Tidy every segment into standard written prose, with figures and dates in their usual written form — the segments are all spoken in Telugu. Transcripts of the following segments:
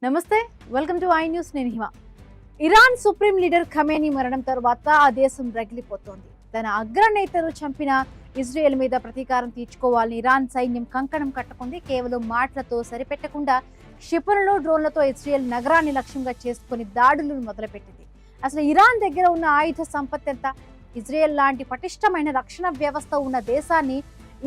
నమస్తే, వెల్కమ్ టు ఐ న్యూస్. నేను హిమ. ఇరాన్ సుప్రీం లీడర్ ఖమేనీ మరణం తర్వాత ఆ దేశం రగిలిపోతోంది. తన అగ్రనేతను చంపిన ఇజ్రాయెల్ మీద ప్రతీకారం తీర్చుకోవాలని ఇరాన్ సైన్యం కంకణం కట్టుకుంది. కేవలం మాటలతో సరిపెట్టకుండా క్షిపణులు, డ్రోన్లతో ఇజ్రాయెల్ నగరాన్ని లక్ష్యంగా చేసుకుని దాడులను మొదలుపెట్టింది. అసలు ఇరాన్ దగ్గర ఉన్న ఆయుధ సంపత్తి ఎంత? ఇజ్రాయెల్ లాంటి పటిష్టమైన రక్షణ వ్యవస్థ ఉన్న దేశాన్ని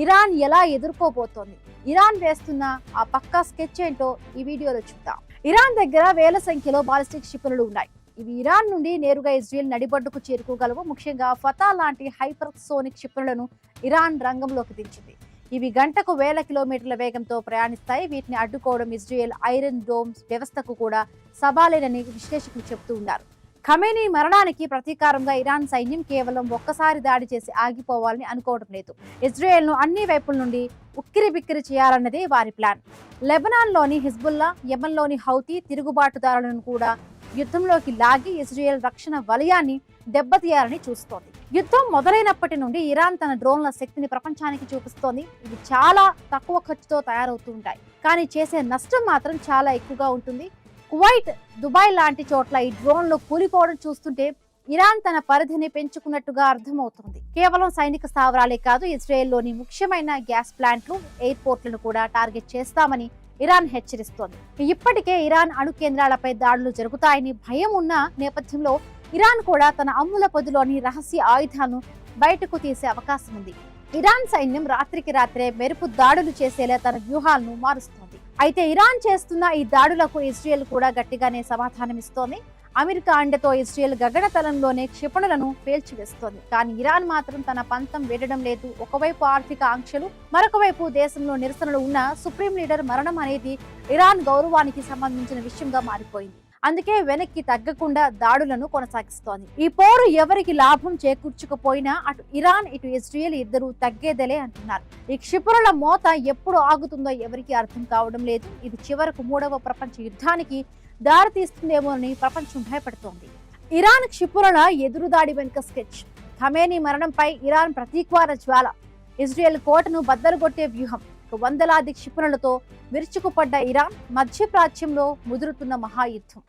ఇరాన్ ఎలా ఎదుర్కోబోతోంది? ఇరాన్ వేస్తున్న ఆ పక్కా స్కెచ్ ఏంటో ఈ వీడియోలో చూద్దాం. ఇరాన్ దగ్గర వేల సంఖ్యలో బాలిస్టిక్ క్షిపణులు ఉన్నాయి. ఇవి ఇరాన్ నుండి నేరుగా ఇజ్రాయెల్ నడిబడ్డుకు చేరుకోగలవు. ముఖ్యంగా ఫతా లాంటి హైపర్సోనిక్ క్షిపణులను ఇరాన్ రంగంలోకి దించింది. ఇవి గంటకు వేల కిలోమీటర్ల వేగంతో ప్రయాణిస్తాయి. వీటిని అడ్డుకోవడం ఇజ్రాయెల్ ఐరన్ డోమ్ వ్యవస్థకు కూడా సవాలేనని విశ్లేషకులు చెబుతూ ఉన్నారు. ఖమేనీ మరణానికి ప్రతీకారంగా ఇరాన్ సైన్యం కేవలం ఒక్కసారి దాడి చేసి ఆగిపోవాలని అనుకోవడం లేదు. ఇజ్రాయెల్ను అన్ని వైపుల నుండి ఉక్కిరిబిక్కిరి చేయాలన్నదే వారి ప్లాన్. లెబనాన్లోని హిజ్బుల్లా, యెమెన్లోని హౌతీ తిరుగుబాటుదారులను కూడా యుద్ధంలోకి లాగి ఇజ్రాయెల్ రక్షణ వలయాన్ని దెబ్బతీయాలని చూస్తోంది. యుద్ధం మొదలైనప్పటి నుండి ఇరాన్ తన డ్రోన్ల శక్తిని ప్రపంచానికి చూపిస్తోంది. ఇవి చాలా తక్కువ ఖర్చుతో తయారవుతూ ఉంటాయి, కానీ చేసే నష్టం మాత్రం చాలా ఎక్కువగా ఉంటుంది. కువైట్, దుబాయ్ లాంటి చోట్ల ఈ డ్రోన్లు కూలిపోవడం చూస్తుంటే ఇరాన్ తన పరిధిని పెంచుకున్నట్టుగా అర్థమవుతుంది. కేవలం సైనిక స్థావరాలే కాదు, ఇజ్రాయెల్లోని ముఖ్యమైన గ్యాస్ ప్లాంట్లు, ఎయిర్పోర్ట్లను కూడా టార్గెట్ చేస్తామని ఇరాన్ హెచ్చరిస్తోంది. ఇప్పటికే ఇరాన్ అణు కేంద్రాలపై దాడులు జరుగుతాయని భయం ఉన్న నేపథ్యంలో ఇరాన్ కూడా తన అమ్ముల పొదిలోని రహస్య ఆయుధాలను బయటకు తీసే అవకాశం ఉంది. ఇరాన్ సైన్యం రాత్రికి రాత్రే మెరుపు దాడులు చేసేలా తన వ్యూహాలను మారుస్తోంది. అయితే ఇరాన్ చేస్తున్న ఈ దాడులకు ఇజ్రాయెల్ కూడా గట్టిగానే సమాధానమిస్తోంది. అమెరికా అండతో ఇజ్రాయెల్ గగనతలంలోనే క్షిపణులను పేల్చివేస్తోంది. కానీ ఇరాన్ మాత్రం తన పంతం వీడడం లేదు. ఒకవైపు ఆర్థిక ఆంక్షలు, మరొక వైపు దేశంలో నిరసనలు ఉన్న సుప్రీం లీడర్ మరణం అనేది ఇరాన్ గౌరవానికి సంబంధించిన విషయంగా మారిపోయింది. అందుకే వెనక్కి తగ్గకుండా దాడులను కొనసాగిస్తోంది. ఈ పోరు ఎవరికి లాభం చేకూర్చకపోయినా అటు ఇరాన్, ఇటు ఇజ్రాయెల్ ఇద్దరు తగ్గేదలే అంటున్నారు. ఈ క్షిపణుల మోత ఎప్పుడు ఆగుతుందో ఎవరికి అర్థం కావడం లేదు. ఇది చివరకు 3వ ప్రపంచ యుద్ధానికి దారితీస్తుందేమోనని ప్రపంచం భయపడుతోంది. ఇరాన్ క్షిపణుల ఎదురుదాడి వెనుక స్కెచ్. ఖమేనీ మరణంపై ఇరాన్ ప్రతీకార జ్వాల. ఇజ్రాయెల్ కోటను బద్దలుగొట్టే వ్యూహం. వందలాది క్షిపణులతో విరుచుకుపడ్డ ఇరాన్ మధ్యప్రాచ్యంలో ముదురుతున్న మహాయుద్ధం.